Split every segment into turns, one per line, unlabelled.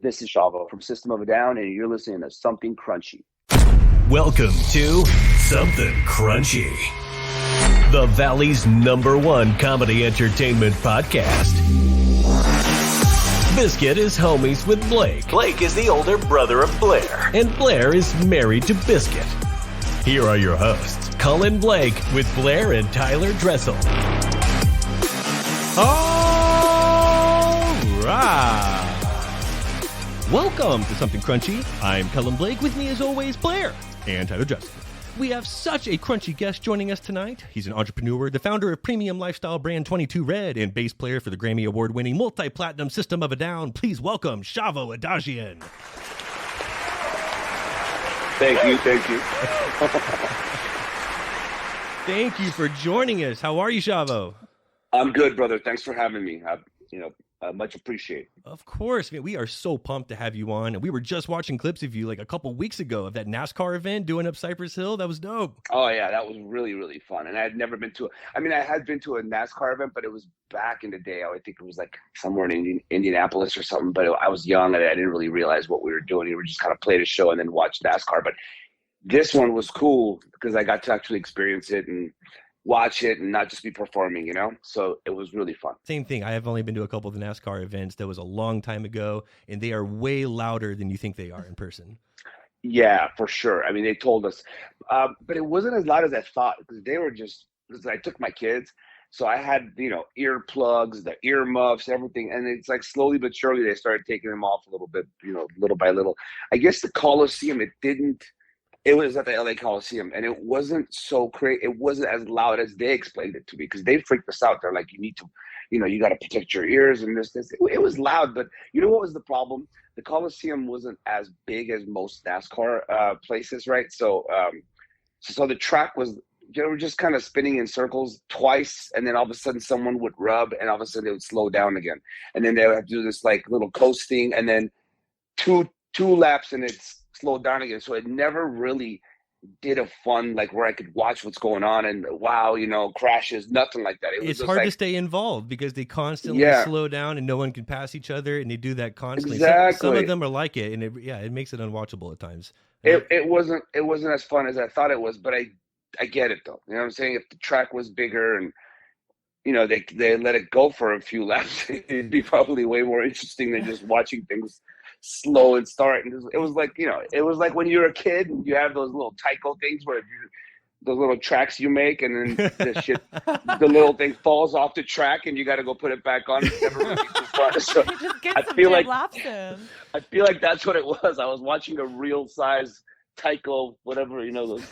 This is Shavo from System of a Down, and you're listening to Something Crunchy.
Welcome to Something Crunchy, the Valley's #1 comedy entertainment podcast. Biscuit is homies with Blake. Blake is the older brother of Blair, and Blair is married to Biscuit. Here are your hosts, Cullen Blake with Blair and Tyler Dressel.
All right. Welcome to Something Crunchy. I'm Cullen Blake. With me, as always, Blair and Tyler Dressel. We have such a crunchy guest joining us tonight. He's an entrepreneur, the founder of premium lifestyle brand 22 Red, and bass player for the Grammy Award-winning multi-platinum System of a Down. Please welcome Shavo Odadjian.
Thank you.
Thank you for joining us. How are you, Shavo?
I'm good, brother. Thanks for having me. I much appreciate.
Of course, man. We are so pumped to have you on. And we were just watching clips of you like a couple weeks ago of that NASCAR event doing up Cypress Hill. That was dope.
Oh, yeah. That was really, really fun. And I had never been to I had been to a NASCAR event, but it was back in the day. I think it was like somewhere in Indianapolis or something. But I was young and I didn't really realize what we were doing. We were just kind of played a show and then watched NASCAR. But this one was cool because I got to actually experience it and watch it and not just be performing, so it was really fun.
Same thing. I have only been to a couple of the NASCAR events. That was a long time ago, and they are way louder than you think they are in person.
Yeah, for sure. I mean, they told us, but it wasn't as loud as I thought because I took my kids, so I had earplugs, the earmuffs, everything, and it's like slowly but surely they started taking them off a little bit, little by little. I guess the Coliseum, it was at the LA Coliseum, and it wasn't so crazy. It wasn't as loud as they explained it to me because they freaked us out. They're like, you need to, you got to protect your ears and this. It was loud, but you know what was the problem? The Coliseum wasn't as big as most NASCAR places, right? So the track was, they were just kind of spinning in circles twice, and then all of a sudden someone would rub, and all of a sudden they would slow down again, and then they would have to do this like little coasting, and then two laps, and it's slowed down again. So it never really did a fun, like where I could watch what's going on and wow, crashes, nothing like that.
It's hard to stay involved because they constantly slow down and no one can pass each other, and they do that constantly.
Exactly.
Some of them are like it, and it makes it unwatchable at times.
It wasn't as fun as I thought it was, but I get it though. You know what I'm saying? If the track was bigger and they let it go for a few laps, it'd be probably way more interesting than just watching things slow and start. And it was like when you're a kid and you have those little Tyco things where those little tracks you make, and then the little thing falls off the track and you got to go put it back on. It's never really too fun. So I feel like that's what it was. I was watching a real size Tyco, whatever, those.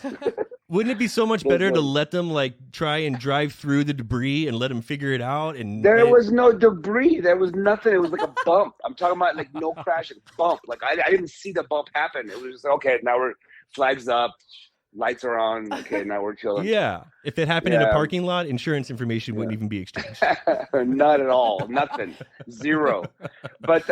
Wouldn't it be so much better to let them like try and drive through the debris and let them figure it out? And
there was no debris. There was nothing. It was like a bump. I'm talking about like no crash and bump. Like I didn't see the bump happen. It was just okay. Now we're flags up, lights are on. Okay, now we're chilling.
Yeah. If it happened in a parking lot, insurance information wouldn't even be exchanged.
Not at all. Nothing. Zero. But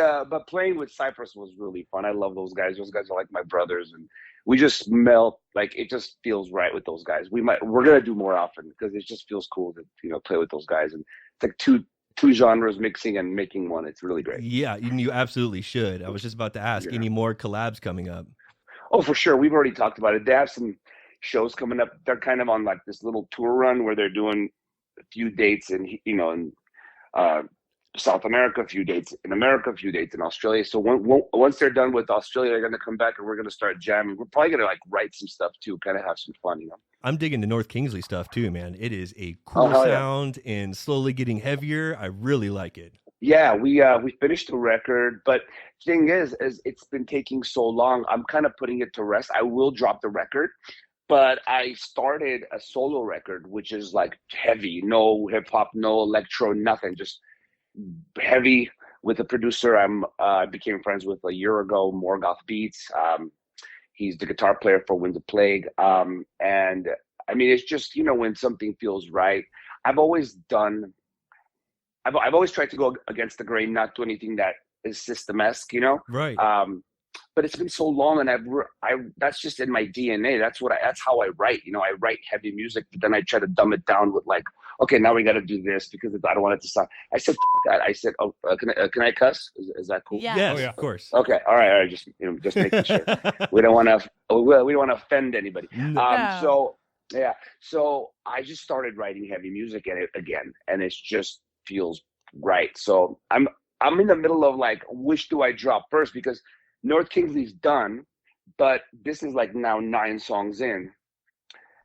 playing with Cypress was really fun. I love those guys. Those guys are like my brothers, and we just melt. Like it just feels right with those guys. We're gonna do more often because it just feels cool to play with those guys, and it's like two genres mixing and making one. It's really great.
Yeah, you absolutely should. I was just about to ask, any more collabs coming up?
Oh, for sure. We've already talked about it. They have some shows coming up. They're kind of on like this little tour run where they're doing a few dates in South America, a few dates in America, a few dates in Australia. So once they're done with Australia, they're going to come back and we're going to start jamming. We're probably going to like write some stuff too, kind of have some fun,
I'm digging the North Kingsley stuff too, man. It is a cool sound and slowly getting heavier. I really like it.
Yeah, we finished the record, but thing is it's been taking so long. I'm kind of putting it to rest. I will drop the record, but I started a solo record, which is like heavy, no hip hop, no electro, nothing, just heavy with a producer I became friends with a year ago, Morgoth Beats. He's the guitar player for Winds of Plague. And I mean, it's just, when something feels right. I've always tried to go against the grain, not do anything that is system-esque,
Right.
But it's been so long, and that's just in my DNA. That's how I write. I write heavy music, but then I try to dumb it down with like okay, now we got to do this because I don't want it to sound. I said, F that. I said, oh, can I cuss? Is that cool?
Yeah.
Yes,
Oh, yeah.
of course.
Okay, all right. Just making sure. We don't want to offend anybody.
No.
So I just started writing heavy music again, and it just feels right. So I'm in the middle of like, which do I drop first? Because North Kingsley's done, but this is like now 9 songs in,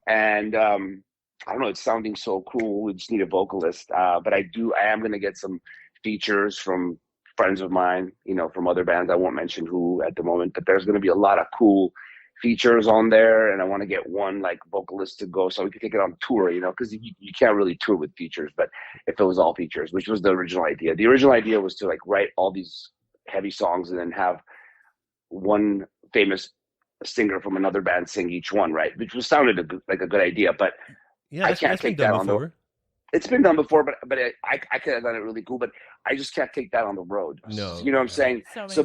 and I don't know, it's sounding so cool. We just need a vocalist, but I am gonna get some features from friends of mine, from other bands. I won't mention who at the moment, but there's gonna be a lot of cool features on there, and I want to get one like vocalist to go so we can take it on tour, because you can't really tour with features. But if it was all features, which was the original idea was to like write all these heavy songs and then have one famous singer from another band sing each one, right? Which was sounded like a good idea, but
Yeah,
I can't take that on the. It's been done before, but I could have done it really cool, but I just can't take that on the road.
No,
you know what I'm saying? So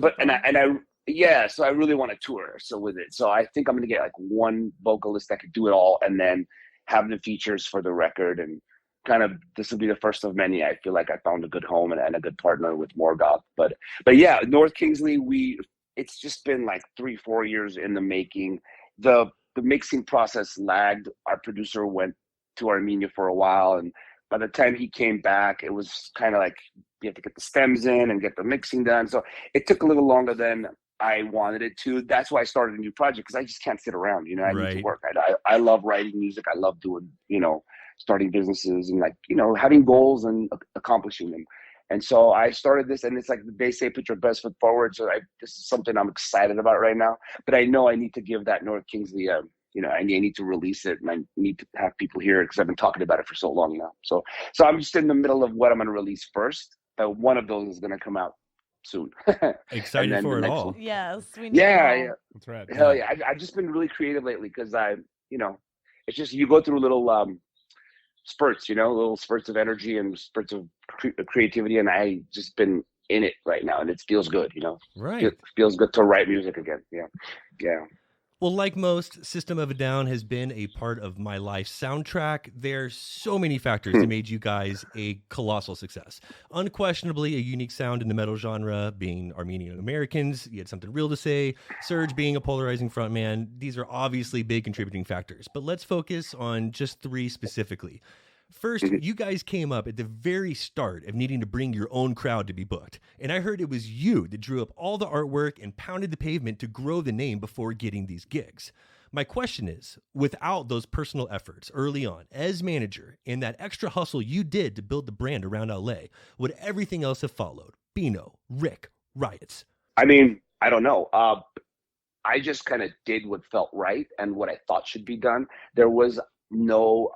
I really want to tour. So with it, so I think I'm gonna get like one vocalist that could do it all, and then have the features for the record, and kind of this will be the first of many. I feel like I found a good home and a good partner with Morgoth. But yeah, North Kingsley, it's just been like 3-4 years in the making. The mixing process lagged. Our producer went to Armenia for a while, and by the time he came back, it was kind of like you have to get the stems in and get the mixing done. So it took a little longer than I wanted it to. That's why I started a new project, because I just can't sit around. I need to work. I love writing music. I love doing, starting businesses and like, having goals and accomplishing them. And so I started this, and it's like they say, put your best foot forward. So this is something I'm excited about right now. But I know I need to give that North Kingsley I need to release it, and I need to have people hear it because I've been talking about it for so long now. So I'm just in the middle of what I'm going to release first. But one of those is going to come out soon.
Excited for it all.
One. Yes. We
yeah.
That's right.
Hell yeah. I've just been really creative lately because it's just you go through little spurts, little spurts of energy and spurts of creativity. And I just been in it right now, and it feels good,
Right.
It feels good to write music again. Yeah. Yeah.
Well, like most, System of a Down has been a part of my life soundtrack. There's so many factors that made you guys a colossal success. Unquestionably, a unique sound in the metal genre, being Armenian Americans. You had something real to say. Serge being a polarizing frontman. These are obviously big contributing factors. But let's focus on just 3 specifically. First, you guys came up at the very start of needing to bring your own crowd to be booked. And I heard it was you that drew up all the artwork and pounded the pavement to grow the name before getting these gigs. My question is, without those personal efforts early on as manager and that extra hustle you did to build the brand around LA, would everything else have followed? Bino, Rick, Riots?
I mean, I don't know. I just kind of did what felt right and what I thought should be done. There was no...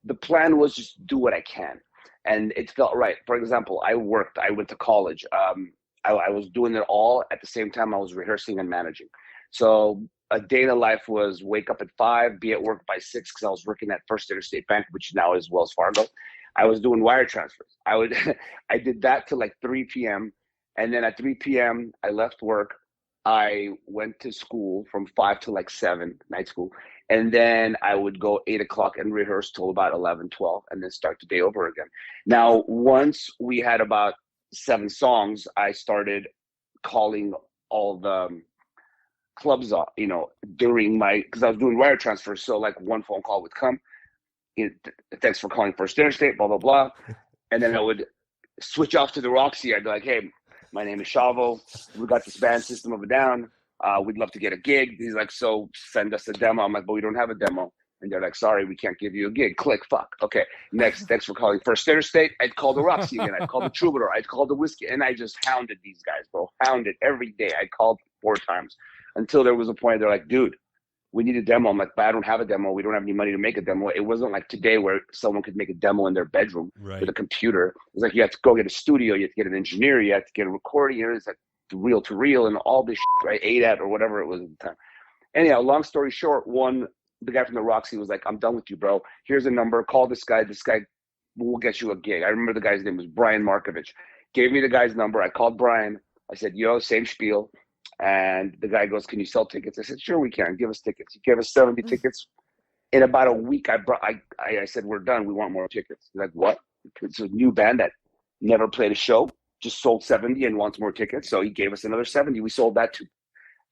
the plan was just do what I can, and it felt right. For example, I went to college. I was doing it all at the same time I was rehearsing and managing. So a day in the life was wake up at 5, be at work by 6, because I was working at First Interstate Bank, which now is Wells Fargo. I was doing wire transfers. I did that till like 3 p.m. And then at 3 p.m. I left work. I went to school from 5 to like 7, night school. And then I would go 8 o'clock and rehearse till about 11, 12, and then start the day over again. Now, once we had about 7 songs, I started calling all the clubs, during because I was doing wire transfers. So like one phone call would come, thanks for calling First Interstate, blah, blah, blah. And then I would switch off to the Roxy. I'd be like, hey, my name is Shavo. We got this band, System of a Down. We'd love to get a gig. He's like, so send us a demo. I'm like, but we don't have a demo. And they're like, sorry, we can't give you a gig. Click, fuck. Okay, next, thanks for calling First Interstate. I'd call the Roxy again. I'd call the Troubadour. I'd call the Whiskey. And I just hounded these guys, bro. Hounded every day. I called 4 times until there was a point they're like, dude, we need a demo. I'm like, but I don't have a demo. We don't have any money to make a demo. It wasn't like today where someone could make a demo in their bedroom with a computer. It's like you have to go get a studio. You have to get an engineer. You have to get a recording. It's like reel to reel and all this shit, right? ADAT or whatever it was at the time. Anyhow, long story short, the guy from the Roxy was like, I'm done with you, bro. Here's a number. Call this guy. This guy will get you a gig. I remember the guy's name was Brian Markovich. Gave me the guy's number. I called Brian. I said, yo, same spiel. And the guy goes, can you sell tickets? I said, sure we can. Give us tickets. He gave us 70 tickets. In about a week, I said, we're done. We want more tickets. He's like, what? It's a new band that never played a show, just sold 70 and wants more tickets. So he gave us another 70. We sold that too.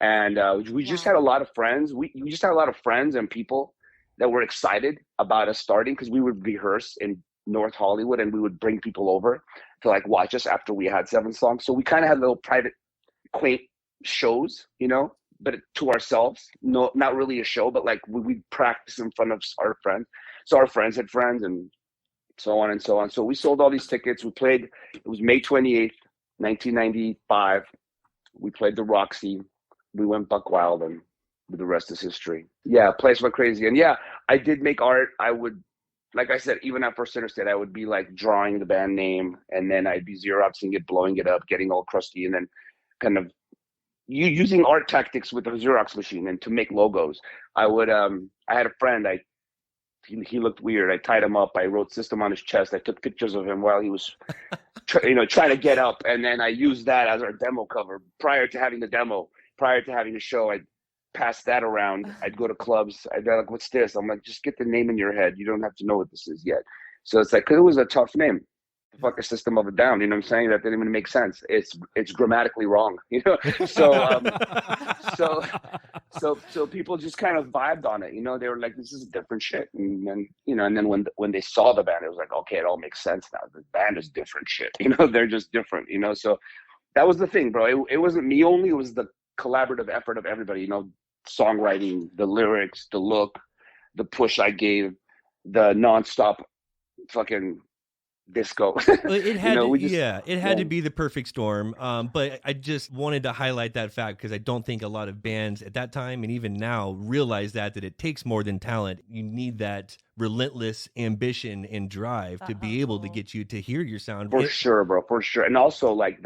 And we just had a lot of friends. We just had a lot of friends and people that were excited about us starting, because we would rehearse in North Hollywood and we would bring people over to like watch us after we had 7 songs. So we kind of had little private, quaint shows, but to ourselves. No, not really a show, but like we practice in front of our friends. So our friends had friends and so on and so on. So we sold all these tickets. We played, it was May 28th, 1995. We played the Roxy. We went buck wild, and the rest is history. Yeah, place went crazy. And yeah, I did make art. I would, like I said, even at First Interstate, I would be like drawing the band name, and then I'd be Xeroxing it, blowing it up, getting all crusty, and then kind of using art tactics with the Xerox machine and to make logos. I had a friend, he looked weird. I tied him up. I wrote System on his chest. I took pictures of him while he was, trying to get up. And then I used that as our demo cover. Prior to having the show, I'd pass that around. I'd go to clubs. I'd be like, what's this? I'm like, just get the name in your head. You don't have to know what this is yet. So it's like, 'cause it was a tough name. Fuck a System of a Down. You know what I'm saying? That didn't even make sense. It's grammatically wrong. So people just kind of vibed on it. They were like, this is different shit. And then, and then when they saw the band, it was like, okay, it all makes sense now. The band is different shit. They're just different. So that was the thing, bro. It wasn't me only. It was the collaborative effort of everybody. Songwriting, the lyrics, the look, the push I gave, the nonstop fucking disco.
It had it had to be the perfect storm. But I just wanted to highlight that fact because I don't think a lot of bands at that time and even now realize that it takes more than talent. You need that relentless ambition and drive to be able to get you to hear your sound.
For sure, bro. For sure. And also, like,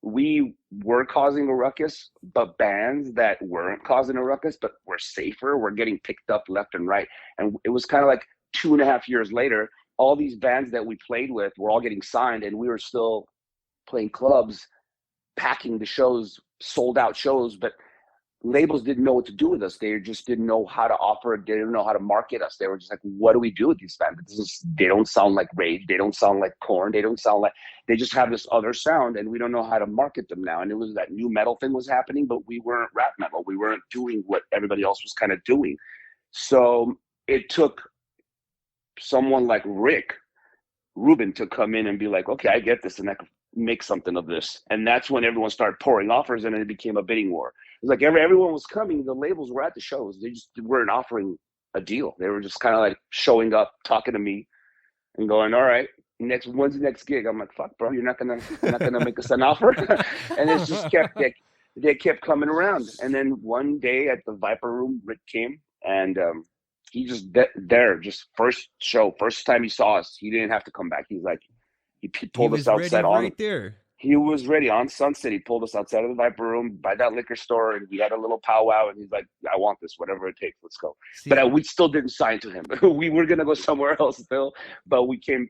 we were causing a ruckus, but bands that weren't causing a ruckus but were safer were getting picked up left and right. And it was kind of like 2.5 years later, all these bands that we played with were all getting signed, and we were still playing clubs, packing the shows, sold out shows, but labels didn't know what to do with us. They just didn't know how to offer it. They didn't know how to market us. They were just like, what do we do with these bands? They don't sound like Rage. They don't sound like Korn. They just have this other sound, and we don't know how to market them now. And it was that new metal thing was happening, but we weren't rap metal. We weren't doing what everybody else was kind of doing. So it took someone like Rick Rubin to come in and be like, okay, I get this, and I can make something of this. And that's when everyone started pouring offers, and it became a bidding war. It was like everyone was coming. The labels were at the shows. They just weren't offering a deal. They were just kind of like showing up, talking to me, and going, all right, when's the next gig? I'm like, fuck, bro, you're not gonna make us an offer. And it just they kept coming around. And then one day at the Viper Room, Rick came, and he just just first time he saw us, he didn't have to come back. He's like, he pulled us outside
right there.
He was ready on Sunset. He pulled us outside of the Viper Room by that liquor store, and we had a little powwow. And he's like, "I want this, whatever it takes. Let's go." See, but we still didn't sign to him. We were gonna go somewhere else still, but we came.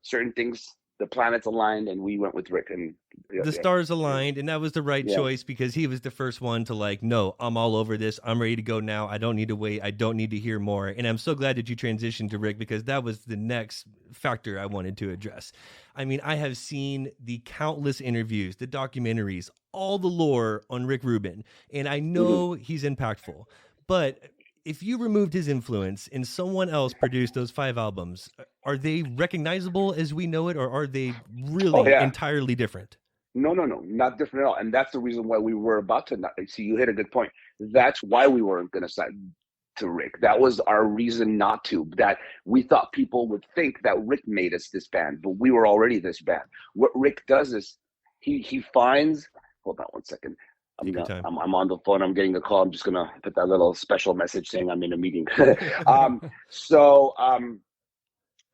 Certain things, the planets aligned, and we went with Rick. And
the stars aligned, and that was the right choice because he was the first one to like, no, I'm all over this. I'm ready to go now. I don't need to wait. I don't need to hear more. And I'm so glad that you transitioned to Rick because that was the next factor I wanted to address. I mean, I have seen the countless interviews, the documentaries, all the lore on Rick Rubin, and I know he's impactful. But if you removed his influence and someone else produced those 5 albums, are they recognizable as we know it, or are they really entirely different?
No, not different at all. And that's the reason why we were about to not see. You hit a good point. That's why we weren't going to sign to Rick. That was our reason not to. That we thought people would think that Rick made us this band, but we were already this band. What Rick does is he finds. Hold on one second. I'm on the phone. I'm getting a call. I'm just gonna put that little special message saying I'm in a meeting.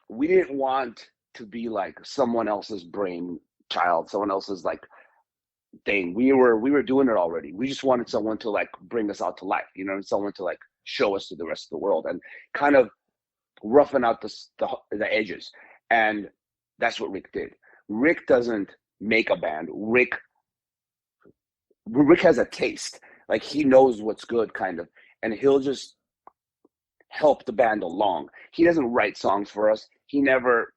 We didn't want to be like someone else's brain child, someone else's like thing. We were doing it already. We just wanted someone to like bring us out to life, someone to like show us to the rest of the world and kind of roughing out the edges. And that's what Rick did. Rick doesn't make a band. Rick has a taste. Like he knows what's good, kind of, and he'll just help the band along. He doesn't write songs for us. He never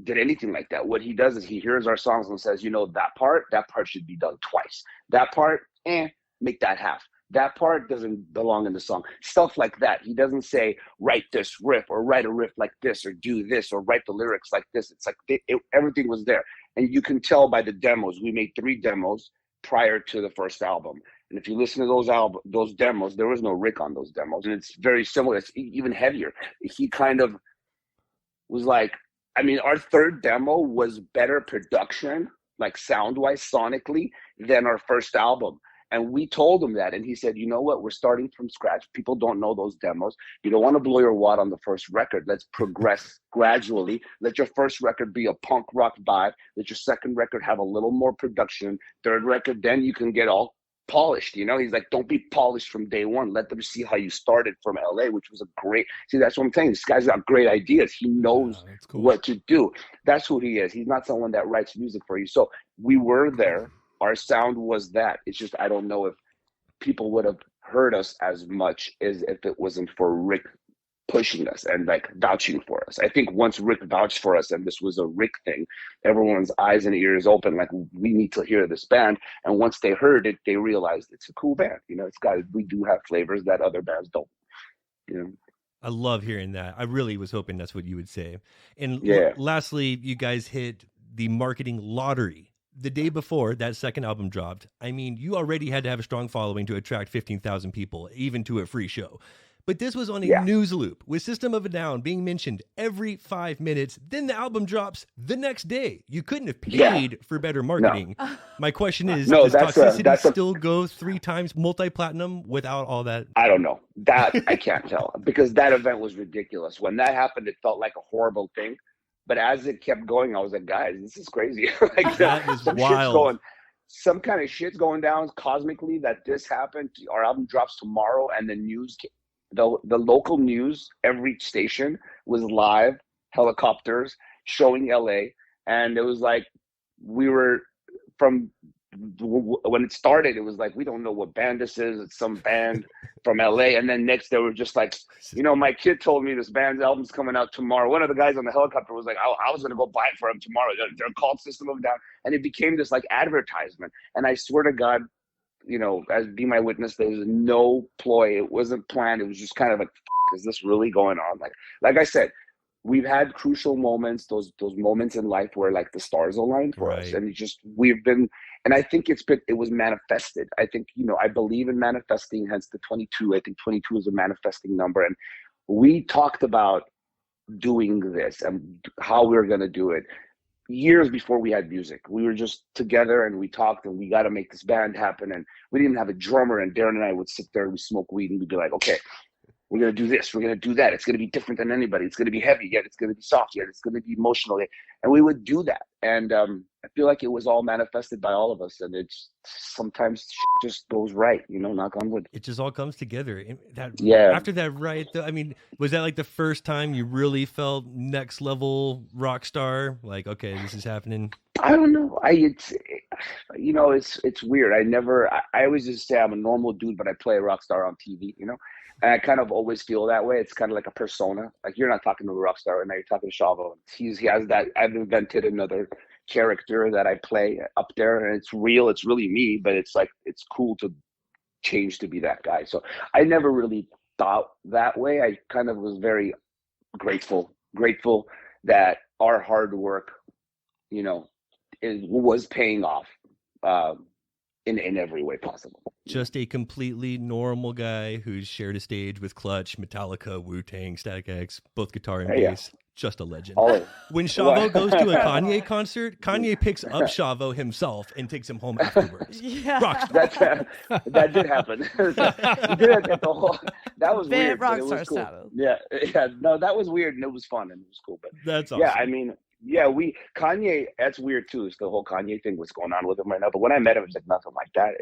did anything like that. What he does is he hears our songs and says, that part should be done twice. That part, make that half. That part doesn't belong in the song. Stuff like that. He doesn't say, write this riff or write a riff like this or do this or write the lyrics like this. It's like everything was there. And you can tell by the demos. We made 3 demos prior to the first album. And if you listen to those demos, there was no Rick on those demos. And it's very similar. It's even heavier. He kind of was like, our 3rd demo was better production, like sound-wise, sonically, than our first album. And we told him that. And he said, you know what? We're starting from scratch. People don't know those demos. You don't want to blow your wad on the first record. Let's progress gradually. Let your first record be a punk rock vibe. Let your second record have a little more production. 3rd record, then you can get all polished. He's like, don't be polished from day one. Let them see how you started from LA, which was that's what I'm saying. This guy's got great ideas. He knows what to do. That's who he is. He's not someone that writes music for you. So we were there. Our sound was that. It's just, I don't know if people would have heard us as much as if it wasn't for Rick pushing us and like vouching for us. I think once Rick vouched for us and this was a Rick thing, everyone's eyes and ears open, like, we need to hear this band. And once they heard it, they realized it's a cool band. We do have flavors that other bands don't.
I love hearing that. I really was hoping that's what you would say. And lastly, you guys hit the marketing lottery the day before that second album dropped. You already had to have a strong following to attract 15,000 people, even to a free show. But this was on a news loop with System of a Down being mentioned every 5 minutes. Then the album drops the next day. You couldn't have paid for better marketing. No. My question is, does Toxicity still go 3 times multi-platinum without all that?
I don't know. That I can't tell, because that event was ridiculous. When that happened, it felt like a horrible thing. But as it kept going, I was like, guys, this is crazy.
That is wild.
Some kind of shit's going down cosmically that this happened. Our album drops tomorrow, and the news, the local news, every station was live, helicopters showing LA. And it was like, we were from when it started, it was like, we don't know what band this is. It's some band from LA. And then next they were just like, my kid told me this band's album's coming out tomorrow. One of the guys on the helicopter was like, I was going to go buy it for him tomorrow. They're called System of a Down. And it became this like advertisement. And I swear to God, as be my witness, there was no ploy. It wasn't planned. It was just kind of like, is this really going on? Like I said, we've had crucial moments, those moments in life where like the stars aligned for us. And and I think it was manifested. I think, I believe in manifesting, hence the 22. I think 22 is a manifesting number. And we talked about doing this and how we were going to do it years before we had music. We were just together and we talked and we got to make this band happen. And we didn't have a drummer, and Darren and I would sit there and we smoke weed and we'd be like, okay, we're going to do this. We're going to do that. It's going to be different than anybody. It's going to be heavy, yet it's going to be soft, yet it's going to be emotional. And we would do that. And I feel like it was all manifested by all of us. And it's sometimes just goes right, knock on wood.
It just all comes together. After that, right? Was that like the first time you really felt next level rock star? Like, okay, this is happening.
I don't know. It's weird. I always just say I'm a normal dude, but I play a rock star on TV, And I kind of always feel that way. It's kind of like a persona. Like, you're not talking to a rock star right now, you're talking to Shavo. He has that. I've invented another character that I play up there, and it's real. It's really me, but it's like, it's cool to change to be that guy. So I never really thought that way. I kind of was very grateful that our hard work, was paying off in every way possible.
Just a completely normal guy who's shared a stage with Clutch, Metallica, Wu-Tang, Static X, both guitar and bass. Just a legend. When Shavo goes to a Kanye concert, Kanye picks up Shavo himself and takes him home afterwards.
Rockstar. That did happen. That was weird. Rockstar cool. Yeah. No, that was weird, and it was fun, and it was cool. But
that's awesome.
Kanye, that's weird too. It's the whole Kanye thing, what's going on with him right now. But when I met him, it was like nothing like that.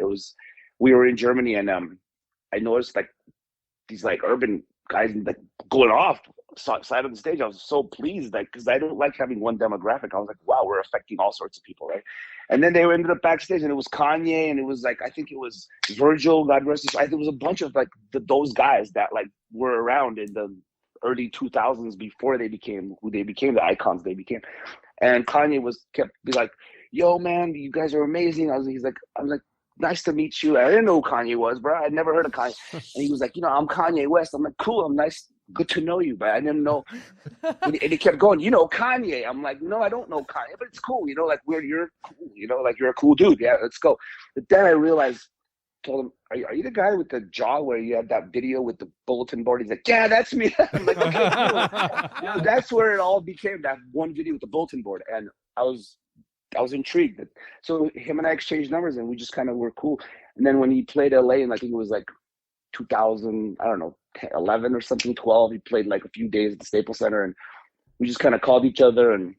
We were in Germany, and I noticed like these like urban guys like going off side of the stage. I was so pleased, like, because I don't like having one demographic. I was like, wow, we're affecting all sorts of people, right? And then they ended up backstage, and it was Kanye, and it was like, I think it was Virgil, God rest his. It was a bunch of like those guys that like were around in the early 2000s before they became who they became, the icons they became. And Kanye kept be like, "Yo, man, you guys are amazing." He's like, I was like, "Nice to meet you." I didn't know who Kanye was, bro. I'd never heard of Kanye. And he was like, "I'm Kanye West." I'm like, "Cool, I'm nice, good to know you," but I didn't know. And he kept going, Kanye. I'm like, "No, I don't know Kanye, but it's cool, like you're cool, like you're a cool dude. Yeah, let's go." But then I realized, told him, are you the guy with the jaw where you had that video with the bulletin board? He's like, "Yeah, that's me." I'm like, "Okay, cool." That's where it all became, that one video with the bulletin board. And I was intrigued. So him and I exchanged numbers, and we just kind of were cool. And then when he played LA, and I think it was like 2000, I don't know, 11 or something, 12, he played like a few days at the Staples Center, and we just kind of called each other, and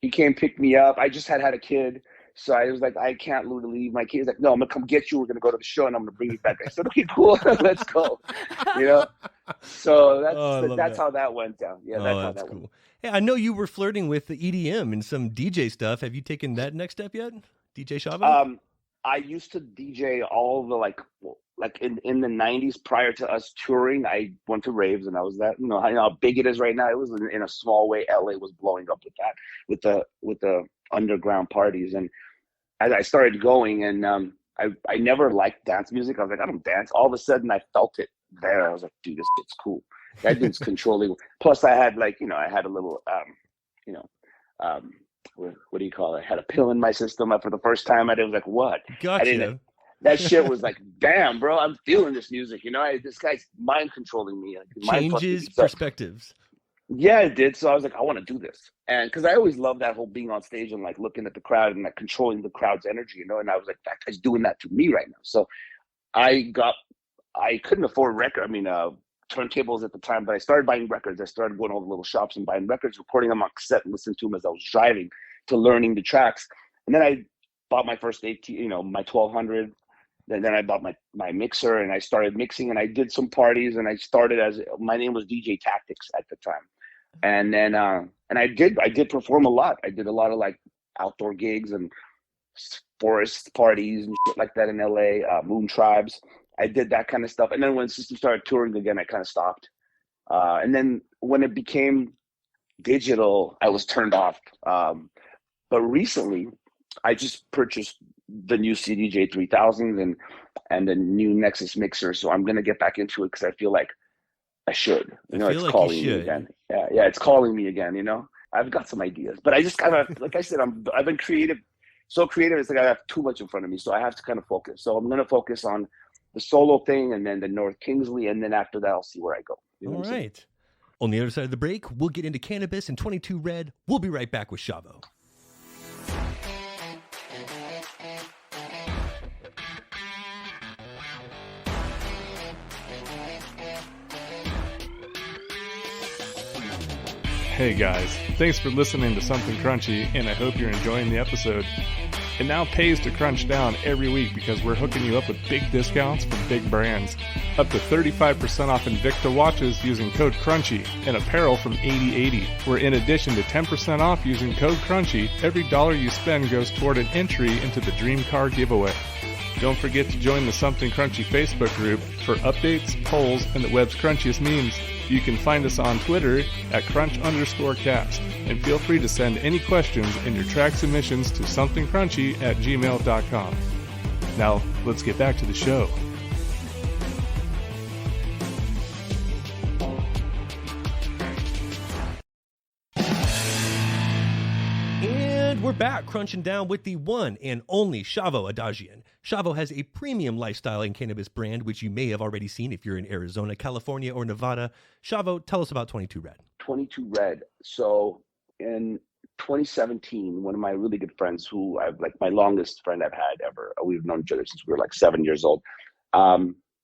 he came pick me up. I just had a kid. So I was like, "I can't leave my kid." He's like, "No, I'm going to come get you. We're going to go to the show, and I'm going to bring you back." I said, "Okay, cool. Let's go." So that's how that went down. Yeah, that's how that
cool.
went.
Hey, I know you were flirting with the EDM and some DJ stuff. Have you taken that next step yet? DJ Shavo?
I used to DJ all the like in the 90s prior to us touring. I went to raves, and I was that, how big it is right now. It was in a small way. LA was blowing up with that, with the underground parties. And as I started going, and I never liked dance music. I was like, "I don't dance." All of a sudden I felt it there. I was like, "Dude, this shit's cool." That dude's controlling. Plus I had I had a little, what do you call it? I had a pill in my system for the first time. I was like, "What?"
Gotcha.
That shit was like, "Damn, bro, I'm feeling this music." This guy's mind controlling me.
Changes perspectives.
Yeah, it did. So I was like, "I want to do this." And because I always loved that whole being on stage and like looking at the crowd and like controlling the crowd's energy, and I was like, "That guy's doing that to me right now." So I couldn't afford turntables at the time, but I started buying records. I started going to all the little shops and buying records, recording them on cassette, and listening to them as I was driving to learning the tracks. And then I bought my first my 1200. Then I bought my mixer, and I started mixing, and I did some parties, and I started my name was DJ Tactics at the time. And then and I did perform a lot. I did a lot of like outdoor gigs and forest parties and shit like that in LA, moon tribes. I did that kind of stuff. And then when System started touring again, I kind of stopped. And then when it became digital, I was turned off. But recently, I just purchased the new CDJ 3000 and the new Nexus mixer. So I'm going to get back into it because I feel like I should. It's like calling me again. Yeah, it's calling me again, I've got some ideas. But I just kind of, like I said, I've been creative. So creative, it's like I have too much in front of me. So I have to kind of focus. So I'm going to focus on the solo thing, and then the North Kingsley, and then after that, I'll see where I go.
All right. On the other side of the break, we'll get into cannabis and 22 Red. We'll be right back with Shavo.
Hey guys, thanks for listening to Something Crunchy, and I hope you're enjoying the episode. It now pays to crunch down every week because we're hooking you up with big discounts from big brands. Up to 35% off Invicta watches using code CRUNCHY, and apparel from 8080, where in addition to 10% off using code CRUNCHY, every dollar you spend goes toward an entry into the Dream Car giveaway. Don't forget to join the Something Crunchy Facebook group for updates, polls, and the web's crunchiest memes. You can find us on Twitter at crunch_cast, and feel free to send any questions in your track submissions to somethingcrunchy@gmail.com. Now, let's get back to the show.
And we're back crunching down with the one and only Shavo Odadjian. Shavo has a premium lifestyle and cannabis brand, which you may have already seen if you're in Arizona, California, or Nevada. Shavo, tell us about 22 Red.
22 Red. So in 2017, one of my really good friends, who I've like my longest friend I've had ever, we've known each other since we were like 7 years old.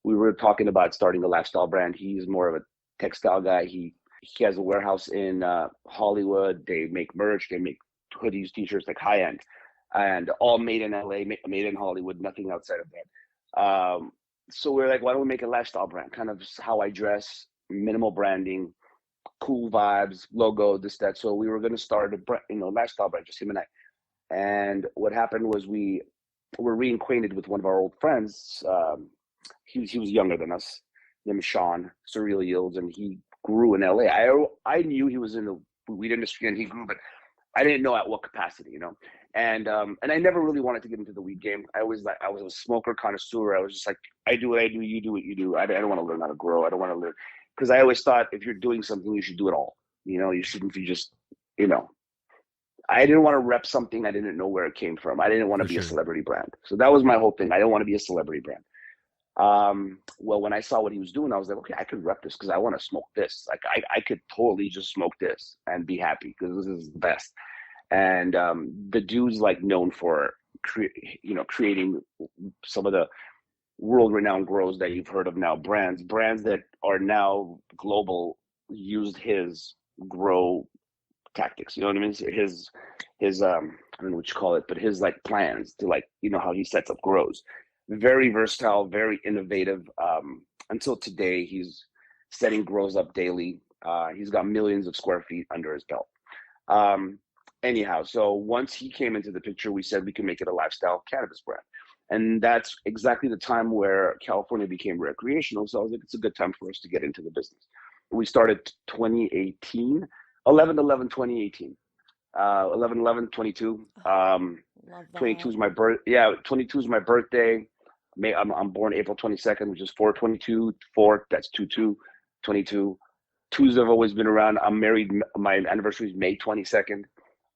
We were talking about starting a lifestyle brand. He's more of a textile guy. He has a warehouse in Hollywood. They make merch. They make hoodies, t-shirts, like high end, and all made in LA, made in Hollywood, nothing outside of that. So we're like, why don't we make a lifestyle brand? Kind of how I dress, minimal branding, cool vibes, logo, this, that. So we were going to start a lifestyle brand, just him and I. And what happened was we were reacquainted with one of our old friends. He was younger than us, named Sean, Surreal Yields, and he grew in LA. I knew he was in the weed industry and he grew, but I didn't know at what capacity, you know. And I never really wanted to get into the weed game. I was a smoker connoisseur. I was just like, I do what I do, you do what you do. I don't want to learn how to grow. I don't want to learn, because I always thought if you're doing something, you should do it all. You know, you shouldn't be just, you know. I didn't want to rep something I didn't know where it came from. I didn't want to be a celebrity brand. So that was my whole thing. I didn't want to be a celebrity brand. Well, when I saw what he was doing, I was like, okay, I could rep this because I want to smoke this. Like I could totally just smoke this and be happy because this is the best. And the dude's like known for creating some of the world-renowned grows that you've heard of now, brands that are now global, used his grow tactics, you know what I mean? His I don't know what you call it, but his like plans to, like, you know, how he sets up grows. Very versatile, very innovative. Until today, he's setting grows up daily. He's got millions of square feet under his belt. Anyhow, so once he came into the picture, we said we can make it a lifestyle cannabis brand. And that's exactly the time where California became recreational. So I was like, it's a good time for us to get into the business. We started 2018, 11/11/2018. 11/11/22. 22 is my birth. Yeah, 22 is my birthday. I'm born April 22nd, which is 4/22. 4, that's 2/2. 22. Twos have always been around. I'm married. My anniversary is May 22nd.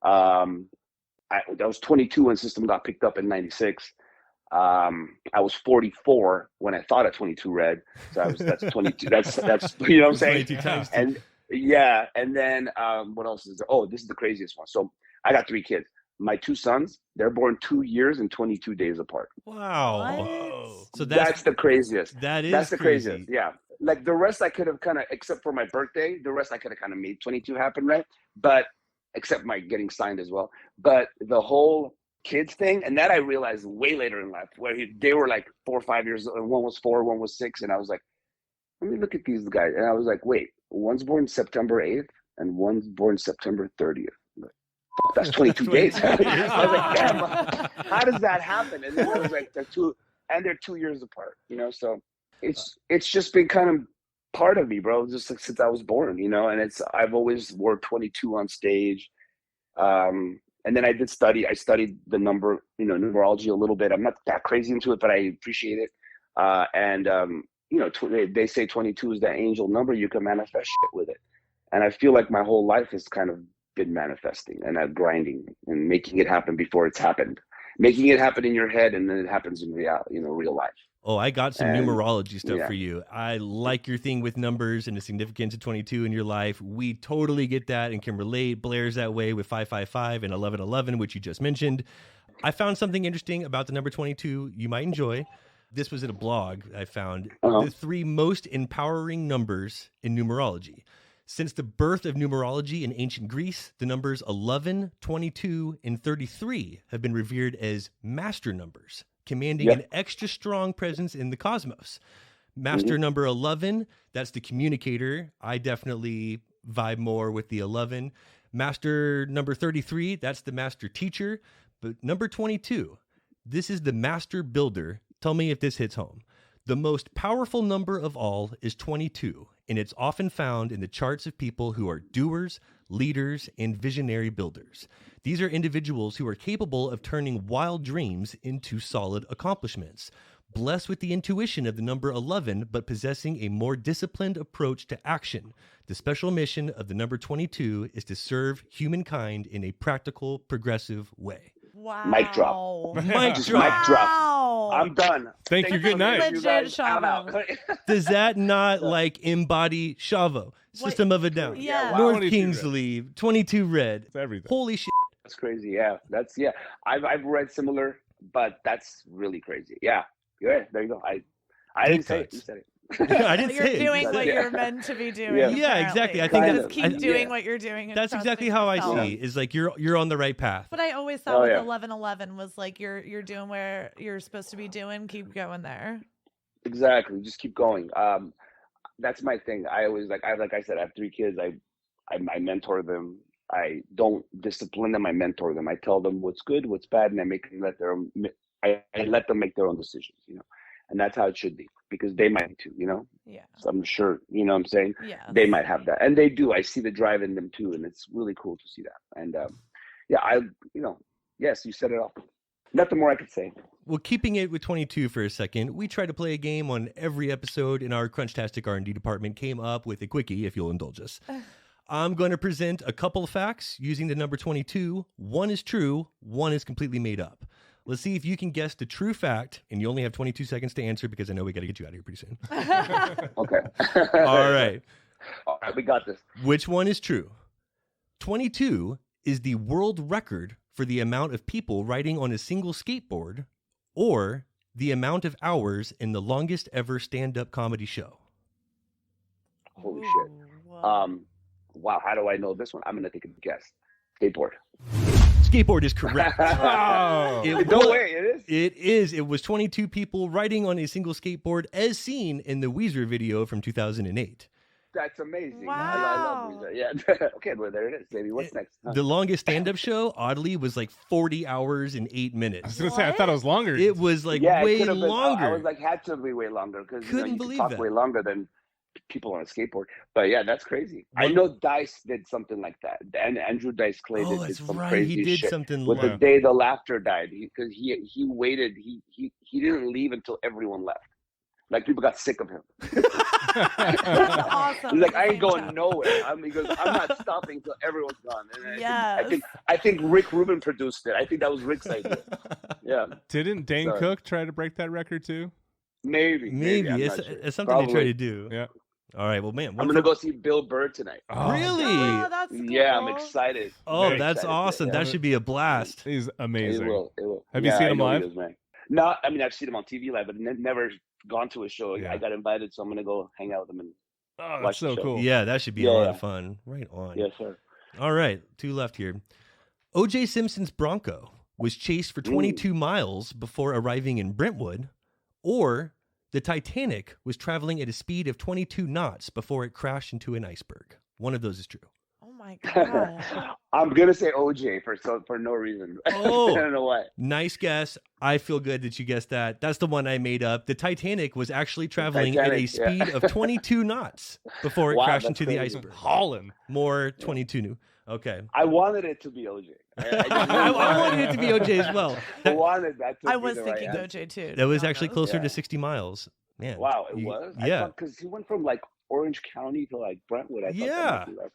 I was 22 when System got picked up in '96. I was 44 when I thought at 22 Red. So that's 22. That's you know what I'm saying?
22 times.
And yeah, and then what else is there? Oh, this is the craziest one. So I got 3 kids. My 2 sons, they're born 2 years and 22 days apart.
Wow.
What?
So
That's the craziest. That's the
crazy.
craziest. Yeah. Like the rest I could have kind of, except for my birthday, the rest I could have kind of made 22 happen, right? But except my getting signed as well. But the whole kids thing, and that I realized way later in life, where they were like 4 or 5 years old, and one was 4, one was 6, and I was like, let me look at these guys. And I was like, wait, one's born September 8th and one's born September 30th. Like, fuck, that's 22 days. I was like, damn, how does that happen? And then I was like, they're 2 years apart, you know? So it's just been kind of part of me, bro, just like since I was born, you know? And I've always wore 22 on stage. And then I studied the number, you know, numerology a little bit. I'm not that crazy into it, but I appreciate it. You know, they say 22 is the angel number. You can manifest shit with it. And I feel like my whole life has kind of been manifesting and grinding and making it happen before it's happened, making it happen in your head. And then it happens in real life.
Oh, I got some numerology stuff for you. I like your thing with numbers and the significance of 22 in your life. We totally get that and can relate. Blair's that way with 555 and 11/11, which you just mentioned. I found something interesting about the number 22 you might enjoy. This was in a blog I found. The 3 most empowering numbers in numerology. Since the birth of numerology in ancient Greece, the numbers 11, 22, and 33 have been revered as master numbers, commanding an extra strong presence in the cosmos. Master number 11, that's the communicator. I definitely vibe more with the 11. Master number 33, that's the master teacher. But number 22, this is the master builder. Tell me if this hits home. The most powerful number of all is 22, and it's often found in the charts of people who are doers, leaders, and visionary builders. These are individuals who are capable of turning wild dreams into solid accomplishments. Blessed with the intuition of the number 11, but possessing a more disciplined approach to action. The special mission of the number 22 is to serve humankind in a practical, progressive way.
Wow.
Mic drop.
Mic
Just
drop.
mic drop. I'm done.
Thank you. Good night.
Legit
I'm out.
Shavo.
Does that not like embody Shavo, System of a Down,
Yeah.
Wow.
North
22
Kingsley, 22 Red?
It's everything.
Holy shit.
That's crazy. Yeah. I've read similar, but that's really crazy. Yeah. There you go. I didn't say it. You said it.
I didn't
You're
say it.
doing what
Yeah.
you're meant to be doing.
Yeah.
Yeah, exactly. I think
Kind
that's
of.
Just keep doing
Yeah.
what you're doing. and
that's
trusting
exactly how I
yourself.
see. Is like you're on the right path.
But I always thought
Oh,
with
yeah.
11/11 was like you're doing where you're supposed to be doing. Keep going there.
Exactly. Just keep going. That's my thing. I always like I said, I have 3 kids. I mentor them. I don't discipline them. I mentor them. I tell them what's good, what's bad, and I let them make their own decisions. You know, and that's how it should be, because they might too,
Yeah.
So I'm sure, you know what I'm saying?
Yeah.
They might have that, and they do. I see the drive in them too, and it's really cool to see that. And yes, you said it all. Nothing more I could say.
Well, keeping it with 22 for a second, we try to play a game on every episode, and our Crunchtastic R&D department came up with a quickie, if you'll indulge us. I'm going to present a couple of facts using the number 22. One is true, one is completely made up. Let's see if you can guess the true fact, and you only have 22 seconds to answer because I know we got to get you out of here pretty soon.
Okay.
All right.
All right, we got this.
Which one is true? 22 is the world record for the amount of people riding on a single skateboard, or the amount of hours in the longest ever stand-up comedy show.
Holy shit. Wow, how do I know this one? I'm going to take a guess. Skateboard.
Skateboard is correct.
Oh.
No way, it is?
It is. It was 22 people riding on a single skateboard as seen in the Weezer video from 2008.
That's amazing.
Wow.
I love music. Yeah. Okay, well, there it is, baby. What's next? Huh?
The longest stand-up show, oddly, was like 40 hours and 8
I
minutes.
was going to say, I thought it was longer.
It was like
Yeah, it
way
could have been.
longer.
I was like, had to be way longer, because
Couldn't
you
believe
can talk
that.
way longer than people on a skateboard. But yeah, that's crazy. I
One-
know Dice did something like that. And Andrew Dice Clay
Oh,
did
that's
some
right.
crazy
He did
shit
something
with
like
the day the laughter died, because he waited. He didn't leave until everyone left. Like, people got sick of him.
That's awesome.
He's like,
at
I
the
ain't
same
going
time.
nowhere. He goes, I'm not stopping until everyone's gone. And
Yes.
I think Rick Rubin produced it. I think that was Rick's idea. Yeah,
Didn't Dane
Sorry.
Cook try to break that record too?
maybe.
Maybe.
I'm
It's,
not sure.
it's something they try
Probably.
to do.
Yeah.
All right. Well, man.
I'm
one
gonna
for-
go see Bill Burr tonight.
Oh,
Really?
Oh, that's cool.
Yeah, I'm excited.
Oh,
Very
that's
excited.
awesome.
Yeah.
That should be a blast.
He's
It
amazing.
will. It will.
Have you
Yeah,
seen
I
him
know he
live?
is, man. No, I mean, I've seen him on TV live, but never gone to a show.
Yeah.
I got invited, so I'm gonna go hang out with him. And
Oh, that's
Watch the
so
show.
cool.
Yeah, that should be a
Yeah,
lot
yeah.
of fun. Right on.
yes, sir.
All right. 2 left here. O.J. Simpson's Bronco was chased for 22 miles before arriving in Brentwood, or the Titanic was traveling at a speed of 22 knots before it crashed into an iceberg. One of those is true.
Oh my god.
I'm gonna say OJ for no reason.
Oh.
I don't know why.
Nice guess. I feel good that you guessed that. That's the one I made up. The Titanic was actually traveling at a
Titanic, yeah.
speed of 22 knots before it
Wow,
crashed
that's
into the
crazy.
iceberg.
Holland.
More 22 new. Okay.
I wanted it to be OJ.
I wanted it to be OJ as well.
I wanted that to
I
be
was
the
thinking
right answer.
OJ too.
That was
to be
actually
honest.
closer
Yeah.
to 60 miles. Man.
Wow, it was?
Yeah.
Because he went from like Orange County to like Brentwood. I thought that
Yeah.
might be less.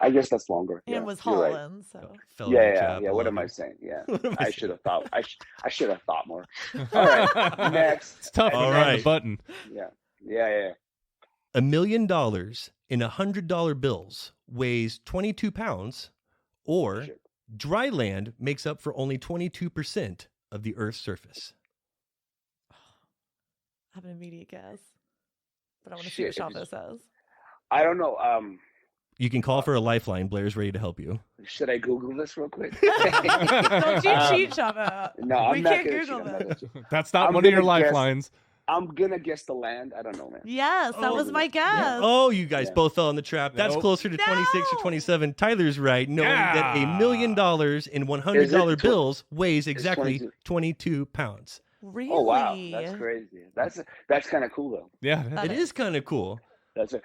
I guess that's longer.
And
Yeah,
was
you're right.
Holland, so
Fell in the
Yeah.
trap.
What
love
am I
it.
saying? Yeah.
What am I
I
saying?
should have thought. I should have thought more. All right. Next.
It's tough
All
on
right.
the button.
Yeah.
$1 million in $100 bills weighs 22 pounds, or
Shit.
dry land makes up for only 22% of the Earth's surface.
I have an immediate guess. But I want to see what
Shit, if
Shavo
it's-
says.
I don't know.
You can call for a lifeline. Blair's ready to help you.
Should I Google this real quick?
Don't you cheat, Shavo.
No, I'm
We
not
can't
gonna
Google
cheat. I'm not
this.
gonna cheat.
That's not
I'm
one of your
gonna guess-
lifelines.
I'm gonna guess the land. I don't know, man.
Yes, that was my guess.
Oh, you guys
Yeah.
both fell in the trap. That's
Nope.
closer to 26 or
No.
27. Tyler's right, knowing that $1 million in $100
tw-
bills weighs exactly
22.
22 pounds.
Really?
Oh wow, that's crazy. That's kind of cool though.
Yeah.
That
It is kind of cool.
That's it.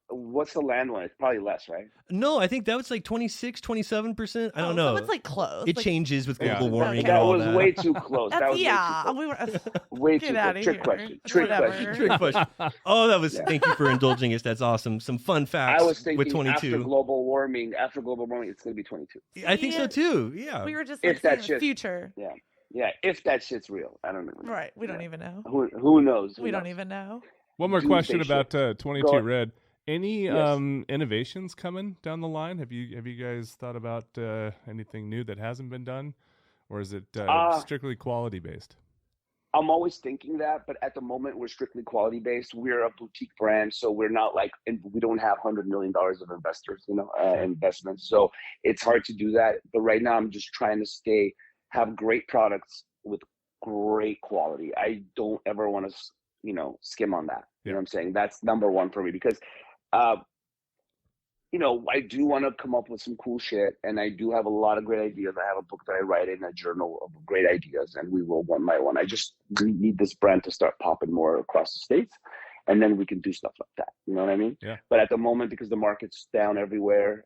What's the land one? It's probably less, right?
No, I think that was like 26, 27%. I don't know.
So it's like close.
It
like,
changes with
Yeah.
global warming
Okay.
and
That
all
was
that.
way too close. That
That's,
was
yeah,
way
we were.
too close. Way
Get
too
outta
close. Trick
here.
question.
It's
Trick
whatever.
question.
Trick question. Oh, that was.
Yeah.
Thank you for indulging us. That's awesome. Some fun facts
I was thinking
with
after
22.
global warming, it's gonna be 22.
I think so
Yeah.
too. Yeah.
We were just
If
like
that
seeing the
shit-
future.
Yeah, if that shit's real, I don't know.
Right. We don't
Yeah.
even know.
Who knows? Who
We don't
knows?
even know.
One more
Do
question
they
about
should.
22
Go-
Red. Any
Yes.
innovations coming down the line? Have you guys thought about anything new that hasn't been done, or is it strictly quality based?
I'm always thinking that, but at the moment we're strictly quality based. We're a boutique brand, so we're not like, and we don't have $100 million of investors, investments. So it's hard to do that. But right now, I'm just trying to have great products with great quality. I don't ever want to, skim on that. You know what I'm saying? That's number one for me because I do want to come up with some cool shit, and I do have a lot of great ideas. I have a book that I write in, a journal of great ideas, and we will one by one. I just need this brand to start popping more across the states, and then we can do stuff like that. You know what I mean?
Yeah.
But at the moment, because the market's down everywhere,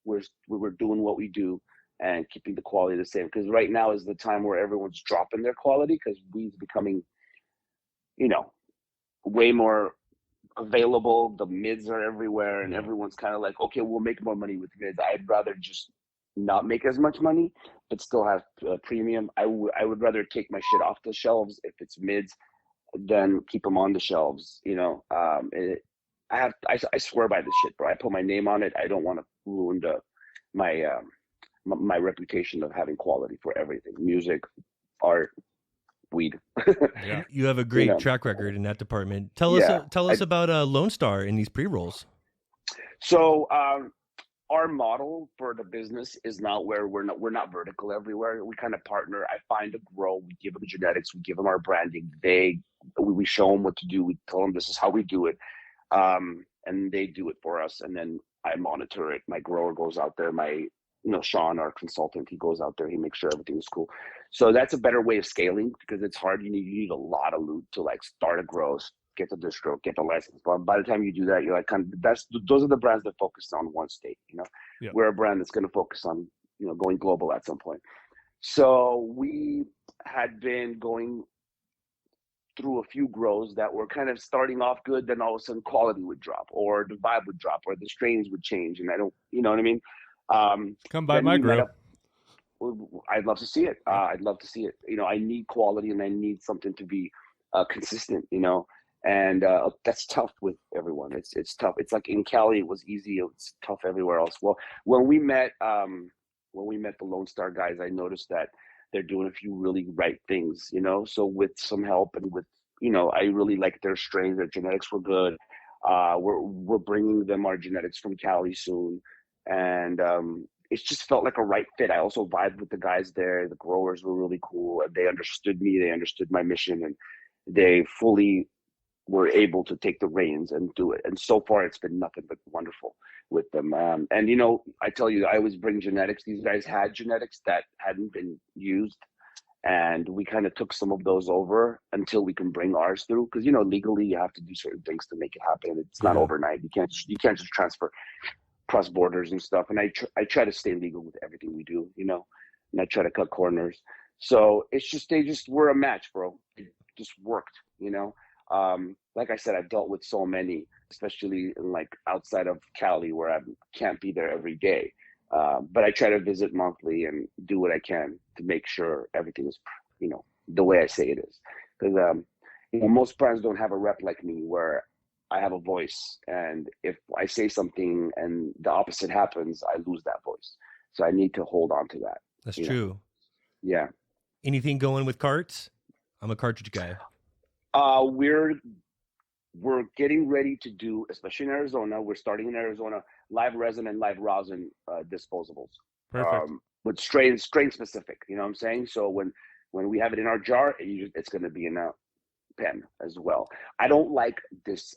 we're doing what we do and keeping the quality the same. Because right now is the time where everyone's dropping their quality because weed's becoming, way more available. The mids are everywhere, and everyone's kind of like, okay, we'll make more money with mids. I'd rather just not make as much money but still have premium. I would rather take my shit off the shelves if it's mids than keep them on the shelves. I swear by this shit, bro. I put my name on it. I don't want to ruin my reputation of having quality for everything: music, art, weed.
Yeah.
You have a great track record in that department. Tell us about Lone Star in these pre-rolls.
So our model for the business is not where we're not vertical everywhere. We kind of partner. I find a grow, we give them genetics, we give them our branding. We show them what to do. We tell them this is how we do it, and they do it for us. And then I monitor it. My grower goes out there. Sean, our consultant, he goes out there. He makes sure everything is cool. So that's a better way of scaling because it's hard. You need a lot of loot to like start a grow, get the distro, get the license. But by the time you do that, you're like those are the brands that focus on one state.
Yeah.
We're a brand that's going to focus on going global at some point. So we had been going through a few grows that were kind of starting off good, then all of a sudden quality would drop, or the vibe would drop, or the strains would change, and I don't, you know what I mean.
Come by my grow.
I'd love to see it. I'd love to see it. I need quality, and I need something to be consistent. And that's tough with everyone. It's tough. It's like in Cali, it was easy. It's tough everywhere else. Well, when we met the Lone Star guys, I noticed that they're doing a few really right things. So with some help and with I really like their strains. Their genetics were good. We're bringing them our genetics from Cali soon. And it just felt like a right fit. I also vibed with the guys there. The growers were really cool. They understood me. They understood my mission, and they fully were able to take the reins and do it. And so far, it's been nothing but wonderful with them. And I tell you, I always bring genetics. These guys had genetics that hadn't been used, and we kind of took some of those over until we can bring ours through. Because legally, you have to do certain things to make it happen. It's not overnight. You can't just transfer cross borders and stuff. And I try to stay legal with everything we do, and I try to cut corners. So it's just, they just were a match, bro. It just worked, like I said, I've dealt with so many, especially in like outside of Cali where I can't be there every day. But I try to visit monthly and do what I can to make sure everything is, the way I say it is. Because, most brands don't have a rep like me where I have a voice, and if I say something and the opposite happens, I lose that voice. So I need to hold on to that.
That's true.
Yeah.
Anything going with carts? I'm a cartridge guy.
We're getting ready to do, especially in Arizona. We're starting in Arizona, live resin and live rosin disposables.
Perfect.
With strain specific. You know what I'm saying? So when we have it in our jar, it's going to be in a pen as well. I don't like this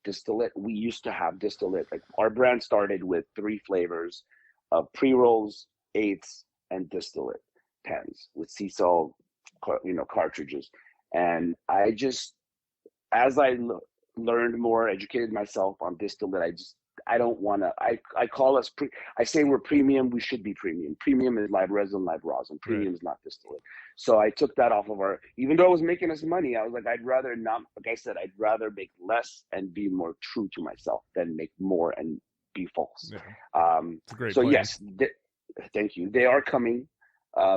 distillate. We used to have distillate. Like our brand started with 3 flavors of pre-rolls, eighths, and distillate pens with sea salt, cartridges. And I just, as I learned more, educated myself on distillate, I don't want to, I call us, I say we're premium, we should be premium. Premium is live resin, live rosin. Premium is not distillate. So I took that off of even though it was making us money, I was like, I'd rather not, like I said, I'd rather make less and be more true to myself than make more and be false.
Yeah. It's a great
so
plan.
yes, thank you. They are coming.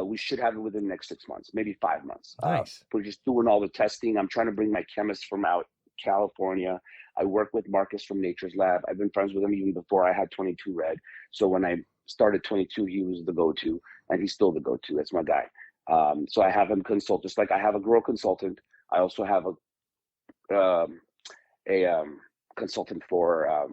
We should have it within the next 6 months, maybe 5 months.
Nice.
We're just doing all the testing. I'm trying to bring my chemists from out California. I work with Marcus from Nature's Lab. I've been friends with him even before I had 22 Red. So when I started 22, he was the go-to, and he's still the go-to. That's my guy. So I have him consult. Just like I have a grow consultant, I also have a consultant for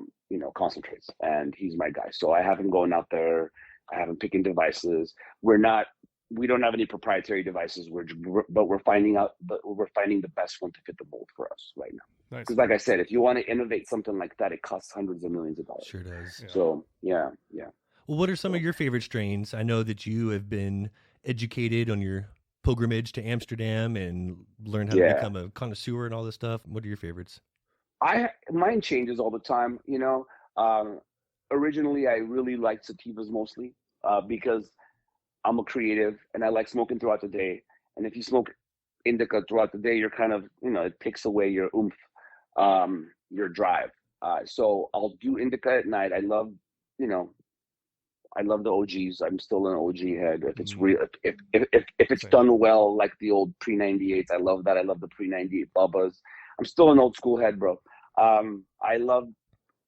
concentrates, and he's my guy. So I have him going out there. I have him picking devices. We're not we don't have any proprietary devices. We're finding the best one to fit the mold for us right now.
Nice.
Because like I said, if you want to innovate something like that, it costs hundreds of millions of dollars.
Sure does.
Yeah.
So yeah.
Well, what are some of your favorite strains? I know that you have been educated on your pilgrimage to Amsterdam and learned how to become a connoisseur and all this stuff. What are your favorites?
Mine changes all the time. Originally I really liked sativas mostly because I'm a creative and I like smoking throughout the day. And if you smoke indica throughout the day, you're kind of, it takes away your oomph, your drive. So I'll do indica at night. I love the OGs. I'm still an OG head. If it's real, if it's done well, like the old pre-98s, I love that. I love the pre-98 Bubbas. I'm still an old school head, bro. I love,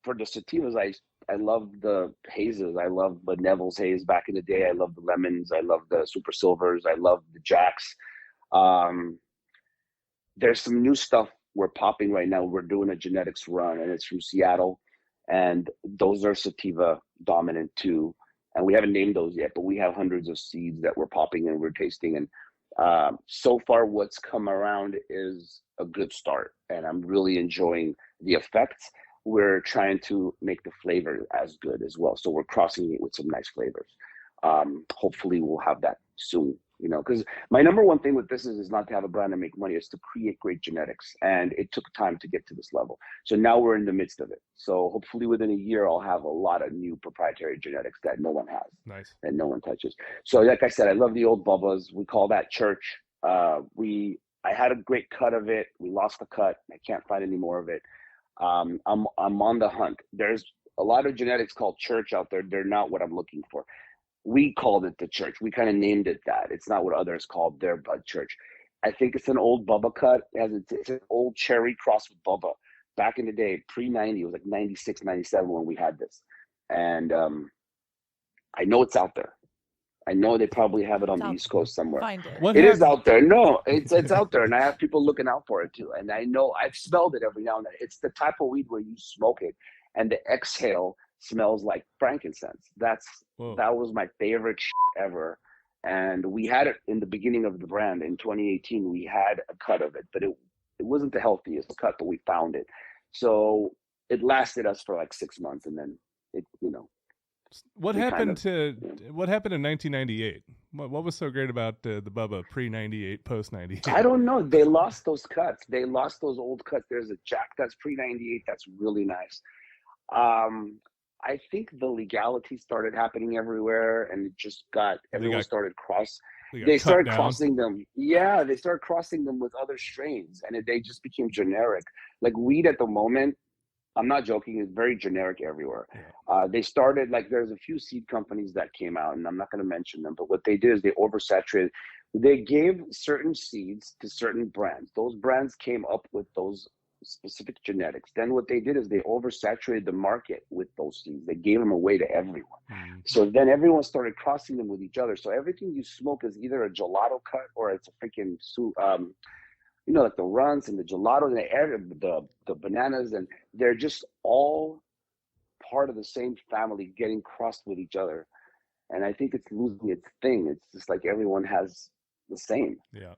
for the sativas, I love the hazes. I love the Neville's haze back in the day. I love the lemons. I love the super silvers. I love the jacks. There's some new stuff we're popping right now. We're doing a genetics run, and it's from Seattle, and those are sativa dominant too. And we haven't named those yet, but we have hundreds of seeds that we're popping and we're tasting. And so far, what's come around is a good start, and I'm really enjoying the effects. We're trying to make the flavor as good as well. So we're crossing it with some nice flavors. Hopefully we'll have that soon, because my number one thing with this is not to have a brand and make money, it's to create great genetics. And it took time to get to this level. So now we're in the midst of it. So hopefully within a year, I'll have a lot of new proprietary genetics that no one has.
Nice.
And no one touches. So like I said, I love the old Bubbas. We call that church. I had a great cut of it. We lost the cut. I can't find any more of it. I'm on the hunt. There's a lot of genetics called church out there. They're not what I'm looking for. We called it the church. We kind of named it that. It's not what others called their bud church. I think it's an old Bubba cut. It's an old cherry crossed with Bubba. Back in the day, pre-90, it was like 96, 97 when we had this. And I know it's out there. I know they probably have it on the East Coast somewhere.
Find it.
What
It is
happened-
out there. No, it's out there, and I have people looking out for it too. And I know I've smelled it every now and then. It's the type of weed where you smoke it, and the exhale smells like frankincense. That was my favorite ever. And we had it in the beginning of the brand in 2018. We had a cut of it, but it wasn't the healthiest cut, but we found it. So it lasted us for like 6 months, and then it.
What
we
happened
kind
what happened in 1998? What was so great about the Bubba pre-98, post-98?
I don't know. They lost those cuts. They lost those old cuts. There's a Jack that's pre-98 that's really nice. I think the legality started happening everywhere, and it just everyone started they started crossing them. Yeah, they started crossing them with other strains, and they just became generic. Like weed at the moment, I'm not joking, is very generic everywhere. Yeah. They started, there's a few seed companies that came out, and I'm not going to mention them, but what they did is they oversaturated. They gave certain seeds to certain brands. Those brands came up with those specific genetics. Then what they did is they oversaturated the market with those seeds. They gave them away to everyone. Mm-hmm. So then everyone started crossing them with each other. So everything you smoke is either a gelato cut or it's a freaking like the runs and the gelato and the bananas, and they're just all part of the same family getting crossed with each other. And I think it's losing its thing. It's just like everyone has the same.
Yeah.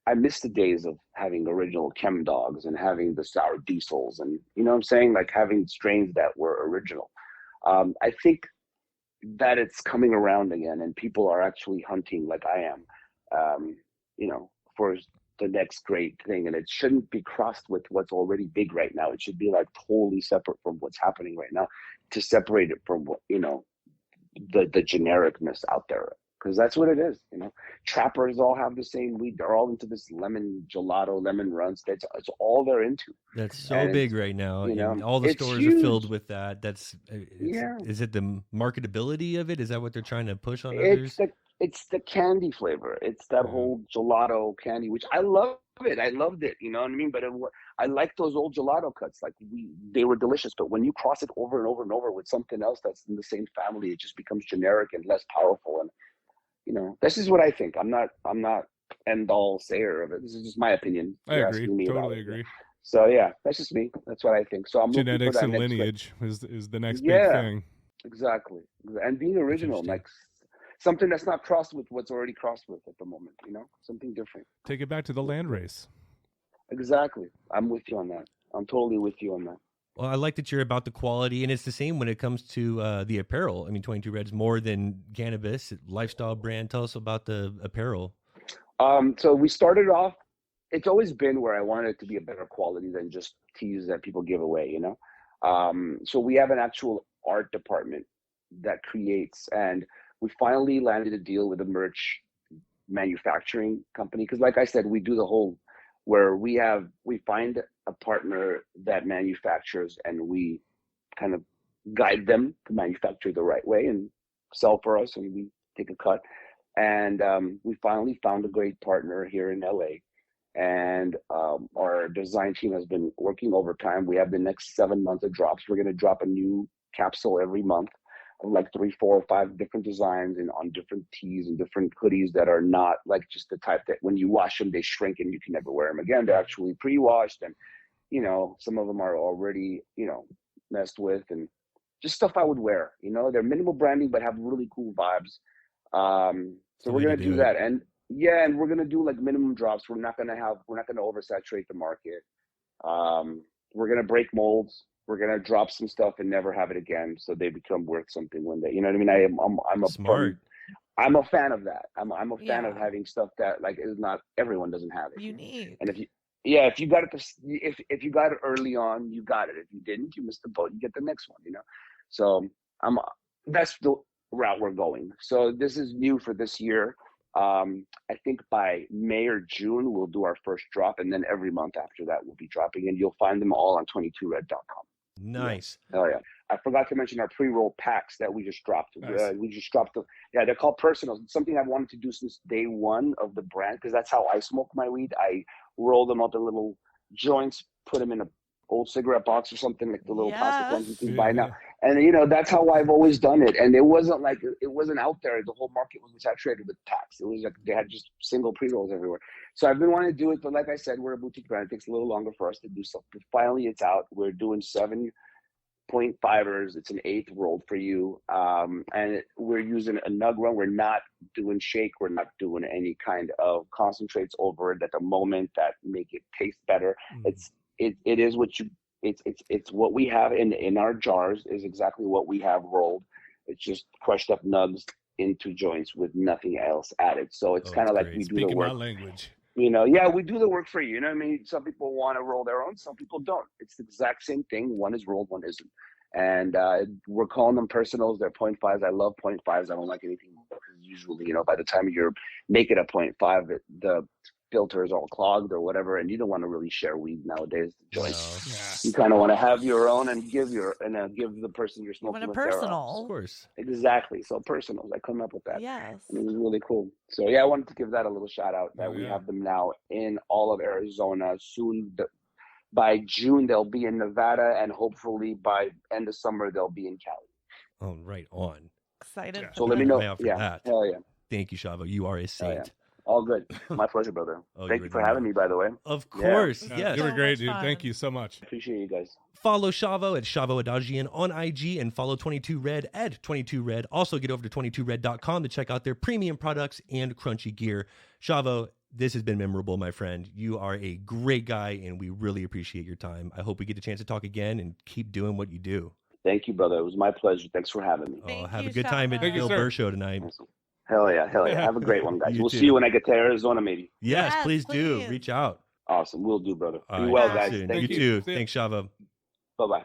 I miss the days of having original chem dogs and having the sour diesels and, you know what I'm saying? Like having strains that were original. I think that it's coming around again, and people are actually hunting like I am, for the next great thing. And it shouldn't be crossed with what's already big right now. It should be like totally separate from what's happening right now, to separate it from what, the genericness out there. Because that's what it is, Trappers all have the same weed. They're all into this lemon gelato, lemon runs. It's all they're into.
That's so big right now. And all the stores
huge.
Are filled with that. Is it the marketability of it? Is that what they're trying to push on others?
It's the candy flavor. It's that whole gelato candy, which I love it. I loved it. You know what I mean? But I like those old gelato cuts. They were delicious. But when you cross it over and over and over with something else that's in the same family, it just becomes generic and less powerful. And this is what I think. I'm not end all sayer of it. This is just my opinion.
I agree. Totally agree.
So yeah, that's just me. That's what I think. So I'm
genetics and lineage is the next big thing.
Exactly. And being original, something that's not crossed with what's already crossed with at the moment, something different.
Take it back to the land race.
Exactly. I'm with you on that. I'm totally with you on that.
Well, I like that you're about the quality, and it's the same when it comes to the apparel. I mean, 22 Red's more than cannabis, lifestyle brand. Tell us about the apparel.
So we started off, it's always been where I wanted it to be a better quality than just tees that people give away, So we have an actual art department that creates, and we finally landed a deal with a merch manufacturing company. Because like I said, we do the whole where we find a partner that manufactures, and we kind of guide them to manufacture the right way and sell for us, and we take a cut. And we finally found a great partner here in LA. And our design team has been working overtime. We have the next 7 months of drops. We're going to drop a new capsule every month of like 3, 4, or 5 different designs and on different tees and different hoodies that are not like just the type that when you wash them, they shrink and you can never wear them again. They're actually pre-washed, and, some of them are already, messed with, and just stuff I would wear. They're minimal branding, but have really cool vibes. So we're going to do that. And we're going to do like minimum drops. We're not going to oversaturate the market. We're going to break molds. We're going to drop some stuff and never have it again, so they become worth something one day. You know what I mean? I'm
Smart.
I'm a fan of that. I'm a fan of having stuff that like is not, everyone doesn't have it.
Unique.
And if you got it, if you got it early on, you got it. If you didn't, you missed the boat. You get the next one. So that's the route we're going. So this is new for this year. I think by May or June we'll do our first drop, and then every month after that we'll be dropping, and you'll find them all on 22red.com.
Nice.
Oh yeah. I forgot to mention our pre-roll packs that we just dropped. Nice. They're called personals. It's something I've wanted to do since day one of the brand, because that's how I smoke my weed. I roll them up in little joints, put them in a old cigarette box or something, like the little plastic ones you can buy now. And that's how I've always done it. And it wasn't out there. The whole market was saturated with packs. It was like they had just single pre-rolls everywhere. So I've been wanting to do it, but like I said, we're a boutique brand. It takes a little longer for us to do stuff. But finally it's out. We're doing 7.5ers. It's an 1/8 rolled for you. And we're using a nug run. We're not doing shake. We're not doing any kind of concentrates over it at the moment that make it taste better. It is what you, it's what we have in our jars is exactly what we have rolled. It's just crushed up nugs into joints with nothing else added. So it's kind of like we do the work.
Speaking my language.
We do the work for you. You know what I mean? Some people want to roll their own, some people don't. It's the exact same thing. One is rolled, one isn't. And we're calling them personals. They're 0.5s. I love 0.5s. I don't like anything more, because usually, by the time you're making a 0.5, the filter is all clogged or whatever, and you don't want to really share weed nowadays. You kind of want to have your own and give the person you're smoking
a
with
personal.
Of course.
Exactly. So personals, I come up with that.
Yes.
And it was really cool. So I wanted to give that a little shout out that we have them now in all of Arizona. Soon, by June, they'll be in Nevada, and hopefully by end of summer, they'll be in Cali.
Oh, right on.
Excited.
Yeah. So let me know.
That.
Hell yeah.
Thank you, Shavo. You are a saint.
All good. My pleasure, brother. Thank you for having me, by the way.
Of course.
Yes. You were great, dude. Thank you so much.
Appreciate you guys.
Follow Shavo at Shavo Odadjian on IG, and follow 22Red at 22Red. Also, get over to 22red.com to check out their premium products and crunchy gear. Shavo, this has been memorable, my friend. You are a great guy, and we really appreciate your time. I hope we get a chance to talk again and keep doing what you do.
Thank you, brother. It was my pleasure. Thanks for having me.
Have a good time at Bill Burr Show tonight.
Awesome. Hell yeah. Have a great one, guys. We'll see you when I get to Arizona, maybe.
Yes, please do. Reach out.
Awesome. We'll do, brother.
Be
well, guys.
Thank you too. Thanks, Shavo.
Bye-bye.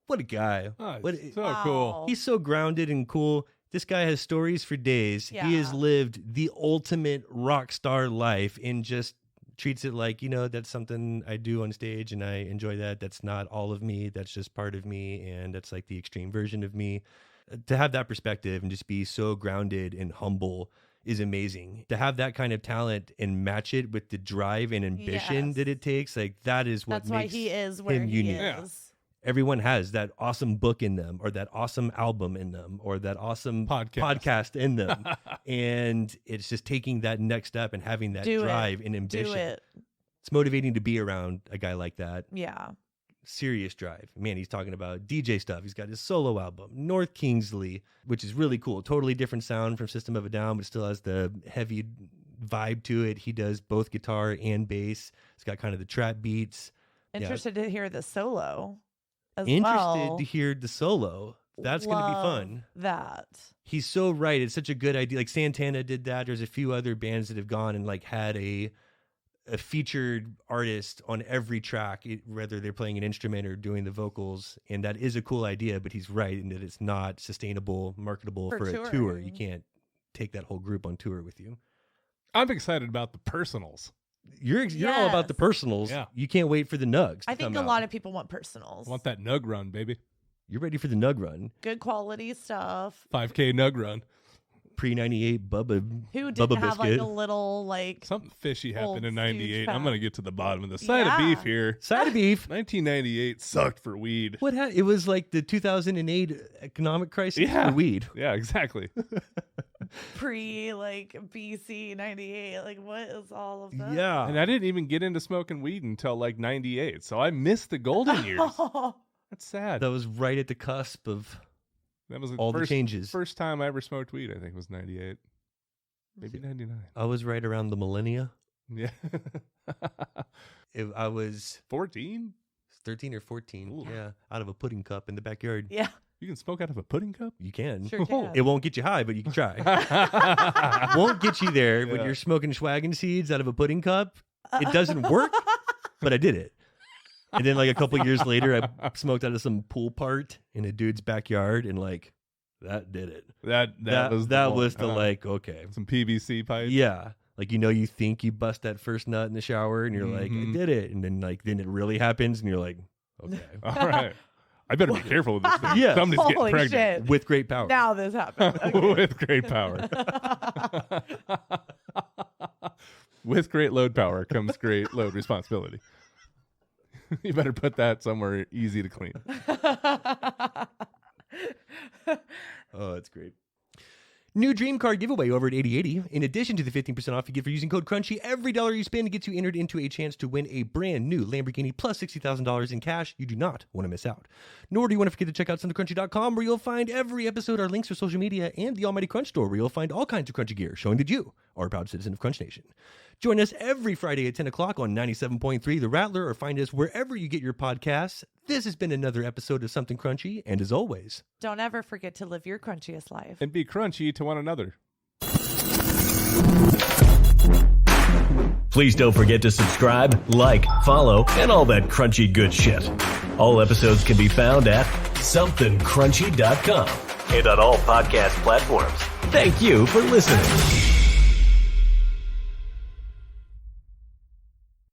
What a guy.
So cool.
He's so grounded and cool. This guy has stories for days.
Yeah.
He has lived the ultimate rock star life and just treats it like, that's something I do on stage and I enjoy that. That's not all of me. That's just part of me. And that's like the extreme version of me. To have that perspective and just be so grounded and humble is amazing. To have that kind of talent and match it with the drive and ambition that it takes, like that is what makes
why he is where
him
he
unique.
is.
Everyone has that awesome book in them, or that awesome album in them, or that awesome podcast in them. And it's just taking that next step and having that drive and ambition.
Do it.
It's motivating to be around a guy like that.
Yeah.
serious drive. Man, he's talking about DJ stuff. He's got his solo album, North Kingsley, which is really cool. Totally different sound from System of a Down, but still has the heavy vibe to it. He does both guitar and bass. It's got kind of the trap beats.
Interested to hear the solo as
Interested
well.
to hear the solo. That's going to be fun.
That.
He's so right. It's such a good idea. Like Santana did that. There's a few other bands that have gone and like had a featured artist on every track, whether they're playing an instrument or doing the vocals. And that is a cool idea, but he's right in that it's not sustainable, marketable for a tour. You can't take that whole group on tour with you.
I'm excited about the personals.
You're all about the personals.
Yeah.
You can't wait for the nugs.
I think a lot of people want personals.
I want that nug run, baby.
You're ready for the nug run.
Good quality stuff.
5K nug run.
Pre-98 Bubba.
Who didn't
Bubba
have
Biscuit.
like a little like
Something fishy happened
old
in 98.
stooge
I'm going to
pack.
get to the bottom of the side of beef here.
Side of beef.
1998 sucked for weed.
What it was like the 2008 economic crisis for weed.
Yeah, exactly.
pre like BC 98. Like what is all of that?
Yeah.
And I didn't even get into smoking weed until like 98. So I missed the golden years. That's sad.
That was right at the cusp of
That was
all the changes.
First time I ever smoked weed, I think, was 98. Maybe 99.
I was right around the millennia.
Yeah.
I was
14?
13 or 14.
Ooh.
Yeah. Out of a pudding cup in the backyard.
Yeah.
You can smoke out of a pudding cup?
You can.
Sure can.
It won't get you high, but you can try. Won't get you there when you're smoking schwaggin seeds out of a pudding cup. It doesn't work, but I did it. And then like a couple years later, I smoked out of some pool part in a dude's backyard, and like that did it.
That was
the like, okay.
Some PVC pipes.
Yeah. Like, you think you bust that first nut in the shower and you're like, I did it. And then it really happens and you're like, okay.
All right. I better be careful with this thing.
Yeah.
Somebody's getting
Holy
pregnant.
shit.
With great power.
Now this happened. Okay.
With great power. With great load power comes great load responsibility. You better put that somewhere easy to clean.
Oh, that's great. New dream card giveaway over at 8080. In addition to the 15% off you get for using code CRUNCHY, every dollar you spend gets you entered into a chance to win a brand new Lamborghini plus $60,000 in cash. You do not want to miss out. Nor do you want to forget to check out SomethingCrunchy.com, where you'll find every episode, our links for social media, and the Almighty Crunch Store, where you'll find all kinds of crunchy gear, showing that you are a proud citizen of Crunch Nation. Join us every Friday at 10 o'clock on 97.3 The Rattler, or find us wherever you get your podcasts. This has been another episode of Something Crunchy, and as always,
Don't ever forget to live your crunchiest life.
And be crunchy to one another.
Please don't forget to subscribe, like, follow, and all that crunchy good shit. All episodes can be found at somethingcrunchy.com and on all podcast platforms. Thank you for listening.